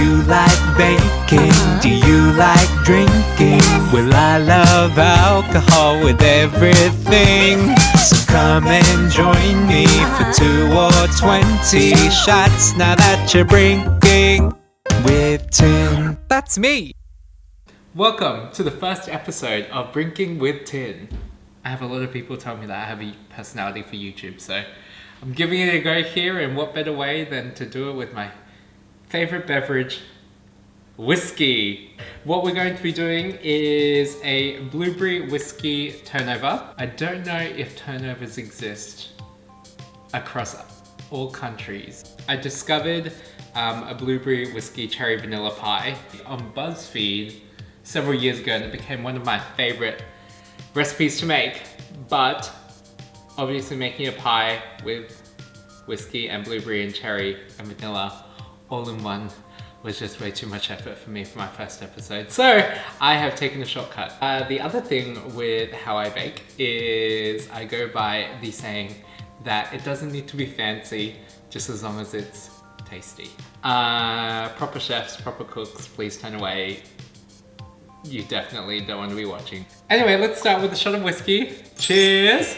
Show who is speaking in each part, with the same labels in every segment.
Speaker 1: you like baking? Do you like drinking? Well, I love alcohol with everything. So come and join me for 2 or 20 shots now that you're brinking with tin. That's me.
Speaker 2: Welcome to the first episode of Brinking with Tin. I have a lot of people tell me that I have a personality for YouTube, so I'm giving it a go here, and what better way than to do it with my favorite beverage, whiskey. What we're going to be doing is a blueberry whiskey turnover. I don't know if turnovers exist across all countries. I discovered a blueberry whiskey cherry vanilla pie on BuzzFeed several years ago, and it became one of my favorite recipes to make. But obviously making a pie with whiskey and blueberry and cherry and vanilla all in one was just way too much effort for me for my first episode. So I have taken a shortcut. The other thing with how I bake is I go by the saying that it doesn't need to be fancy, just as long as it's tasty. Proper chefs, proper cooks, please turn away. You definitely don't want to be watching. Anyway, let's start with a shot of whiskey. Cheers!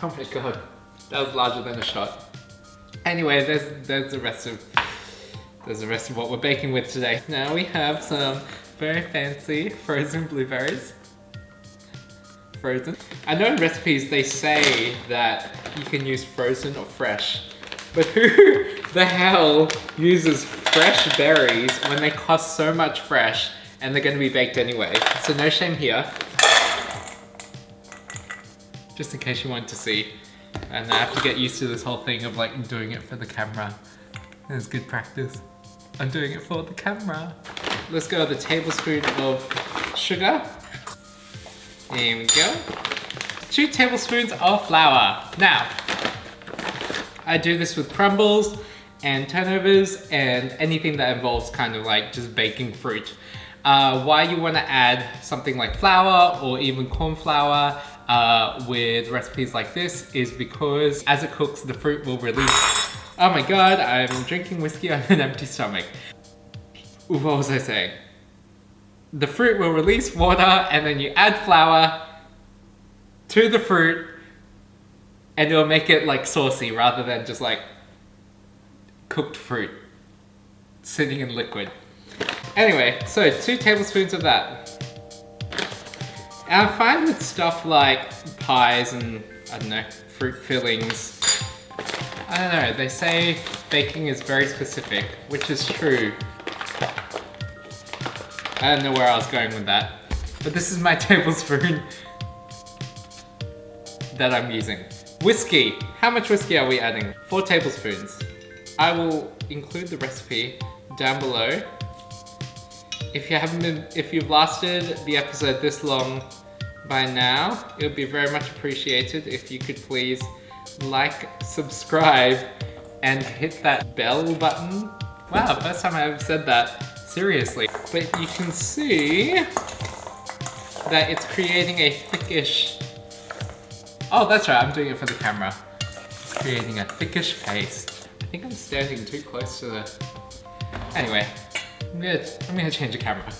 Speaker 2: Oh my god, that was larger than a shot. Anyway, there's the rest of what we're baking with today. Now we have some very fancy frozen blueberries. Frozen. I know in recipes they say that you can use frozen or fresh, but who the hell uses fresh berries when they cost so much fresh and they're going to be baked anyway? So no shame here. Just in case you want to see. And I have to get used to this whole thing of like doing it for the camera. It's good practice. I'm doing it for the camera. Let's go with a tablespoon of sugar. Here we go. 2 tablespoons of flour. Now, I do this with crumbles and turnovers and anything that involves kind of like just baking fruit. Why you want to add something like flour or even corn flour with recipes like this is because as it cooks, the fruit will release. Oh my god, I'm drinking whiskey on an empty stomach. Ooh, what was I saying? The fruit will release water, and then you add flour to the fruit and it'll make it like saucy rather than just like cooked fruit sitting in liquid. Anyway, so 2 tablespoons of that. And I find with stuff like pies and, I don't know, fruit fillings, I don't know, they say baking is very specific, which is true. I don't know where I was going with that, but this is my tablespoon that I'm using. Whiskey. How much whiskey are we adding? 4 tablespoons. I will include the recipe down below. If you've lasted the episode this long by now, it would be very much appreciated if you could please like, subscribe, and hit that bell button. Wow, first time I ever said that. Seriously. But you can see that it's creating a thickish... Oh, that's right, I'm doing it for the camera. It's creating a thickish paste. I think I'm standing too close to the... Anyway, I'm gonna change the camera.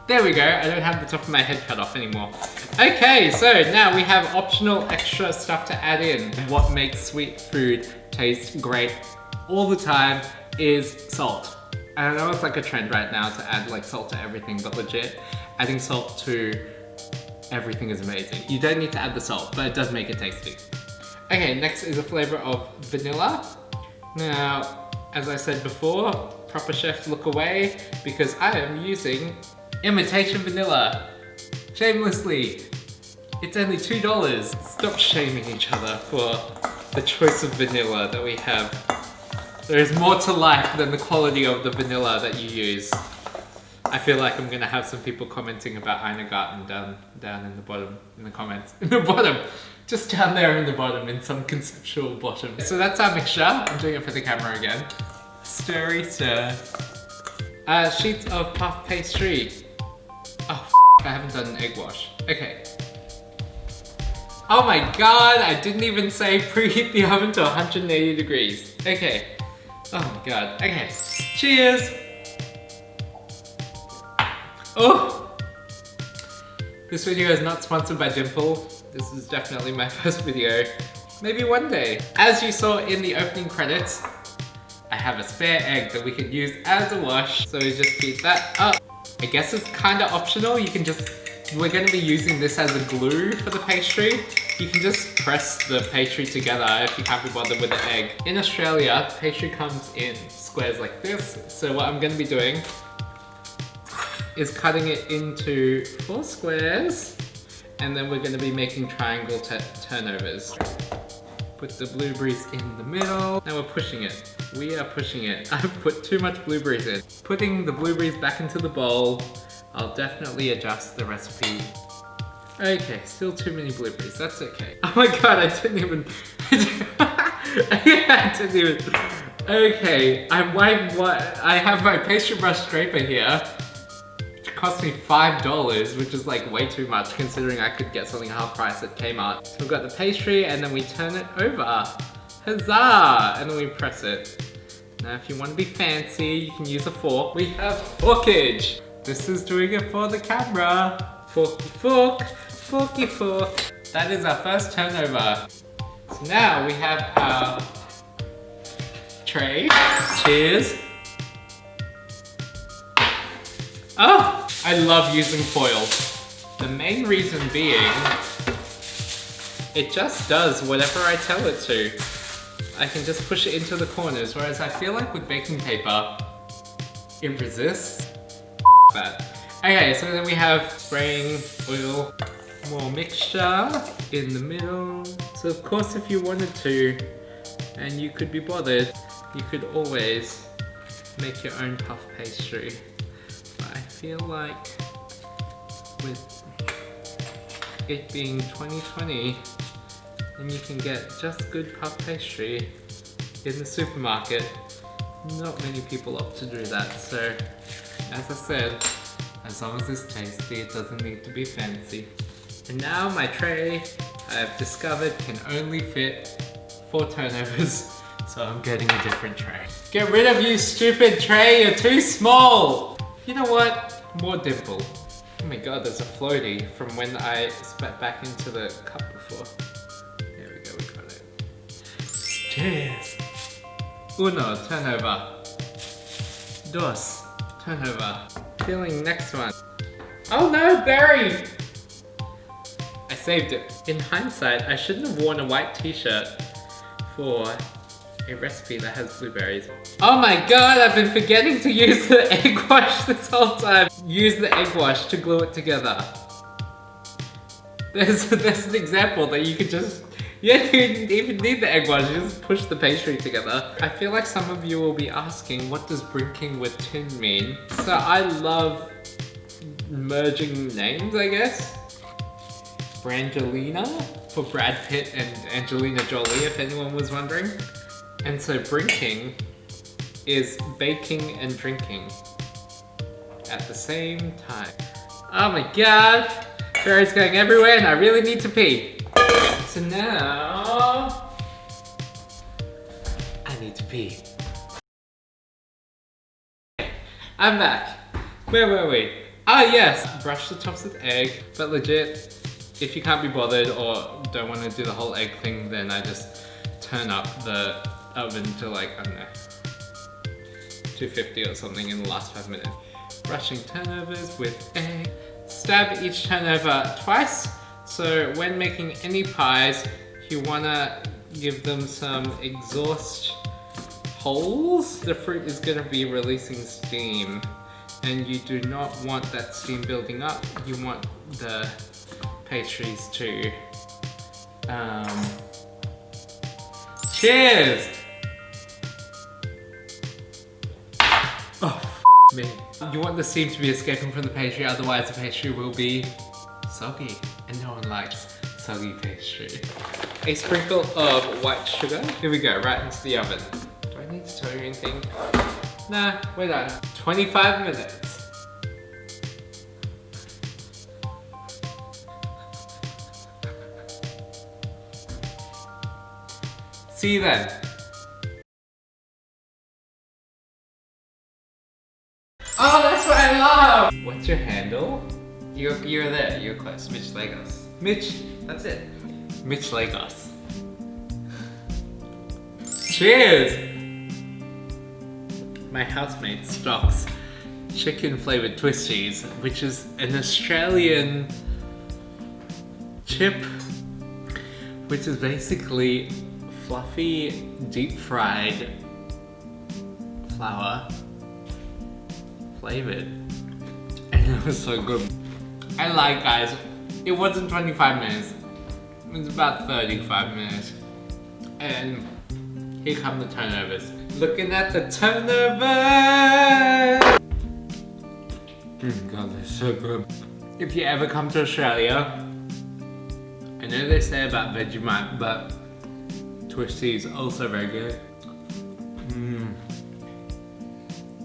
Speaker 2: There we go, I don't have the top of my head cut off anymore. Okay, so now we have optional extra stuff to add in. What makes sweet food taste great all the time is salt. I know it's like a trend right now to add like salt to everything, but legit, adding salt to everything is amazing. You don't need to add the salt, but it does make it tasty. Okay, next is a flavor of vanilla. Now, as I said before, proper chefs look away because I am using imitation vanilla. Shamelessly. It's only $2. Stop shaming each other for the choice of vanilla that we have. There is more to life than the quality of the vanilla that you use. I feel like I'm gonna have some people commenting about Garten down in the bottom, in the comments. In the bottom! Just down there in the bottom, in some conceptual bottom. So that's our mixture. I'm doing it for the camera again. Stirry stir. Sheets of puff pastry. Oh, I haven't done an egg wash. Okay. Oh my god, I didn't even say preheat the oven to 180 degrees. Okay. Oh my god. Okay. Cheers! Oh! This video is not sponsored by Dimple. This is definitely my first video. Maybe one day. As you saw in the opening credits, I have a spare egg that we could use as a wash. So we just heat that up. I guess it's kind of optional. You can just, we're going to be using this as a glue for the pastry. You can just press the pastry together if you can't be bothered with the egg. In Australia, pastry comes in squares like this. So what I'm going to be doing is cutting it into 4 squares. And then we're going to be making triangle turnovers. Put the blueberries in the middle. Now we're pushing it. We are pushing it. I've put too much blueberries in. Putting the blueberries back into the bowl. I'll definitely adjust the recipe. Okay, still too many blueberries. That's okay. Oh my god, I didn't even... I didn't even... Okay, I have my pastry brush scraper here. Cost me $5, which is like way too much considering I could get something half price at Kmart. So we've got the pastry and then we turn it over. Huzzah! And then we press it. Now if you want to be fancy, you can use a fork. We have forkage. This is doing it for the camera. Forky fork, forky fork. That is our first turnover. So now we have our tray. Cheers. Oh! I love using foil. The main reason being, it just does whatever I tell it to. I can just push it into the corners, whereas I feel like with baking paper, it resists. That. Okay, so then we have spraying oil, more mixture in the middle. So of course if you wanted to, and you could be bothered, you could always make your own puff pastry. I feel like with it being 2020 and you can get just good puff pastry in the supermarket, not many people opt to do that. So as I said, as long as it's tasty, it doesn't need to be fancy. And now my tray, I've discovered, can only fit 4 turnovers, so I'm getting a different tray. Get rid of you stupid tray, you're too small! You know what? More Dimple. Oh my god, there's a floaty from when I spat back into the cup before. There we go, we got it. Cheers! Uno, turnover. Dos, turnover. Feeling next one. Oh no, berry! I saved it. In hindsight, I shouldn't have worn a white t-shirt for a recipe that has blueberries. Oh my god, I've been forgetting to use the egg wash this whole time. Use the egg wash to glue it together. There's an example that you could just, you don't even need the egg wash, you just push the pastry together. I feel like some of you will be asking, what does brinking with tin mean? So I love merging names, I guess. Brangelina for Brad Pitt and Angelina Jolie, if anyone was wondering. And so brinking is baking and drinking at the same time. Oh my god! Berry's going everywhere and I really need to pee. So now I need to pee. I'm back. Where were we? Ah yes! Brush the tops with egg, but legit, if you can't be bothered or don't want to do the whole egg thing, then I just turn up the oven to like, I don't know, 250 or something in the last 5 minutes. Brushing turnovers with egg. Stab each turnover twice. So when making any pies, you wanna give them some exhaust holes. The fruit is gonna be releasing steam and you do not want that steam building up. You want the pastries to, cheers! Oh, Me. You want the steam to be escaping from the pastry, otherwise the pastry will be soggy. And no one likes soggy pastry. A sprinkle of white sugar. Here we go, right into the oven. Do I need to tell you anything? Nah, we're done. 25 minutes. See you then. Oh, that's what I love! What's your handle? You're there, you're close. Mitch Lagos. Mitch, that's it. Mitch Lagos. Cheers! My housemate stocks chicken flavored twisties, which is an Australian chip, which is basically fluffy, deep fried flour flavored. And it was so good. I lied, guys. It wasn't 25 minutes. It was about 35 minutes. And here come the turnovers. Looking at the turnovers! God, they're so good. If you ever come to Australia, I know they say about Vegemite, but Twisties also very good.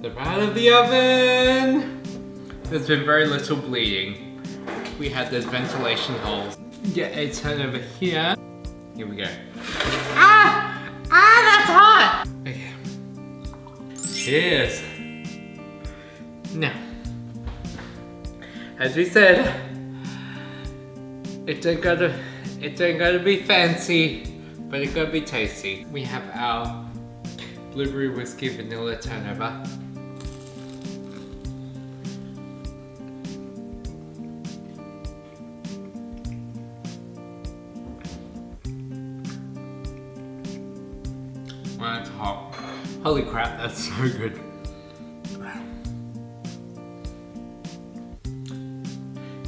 Speaker 2: They're out of the oven! There's been very little bleeding. We had those ventilation holes. Get a turnover here. Here we go. Ah! Ah, that's hot! Okay. Cheers. Now, as we said, it ain't gotta be fancy, but it gotta be tasty. We have our blueberry whiskey vanilla turnover. Well, it's hot. Holy crap, that's so good.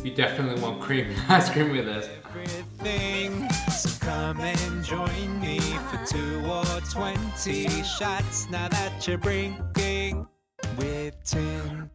Speaker 2: You definitely want cream ice cream with this.
Speaker 1: Everything, so come and join me for 2 or 20 shots now that you're brinking with tin.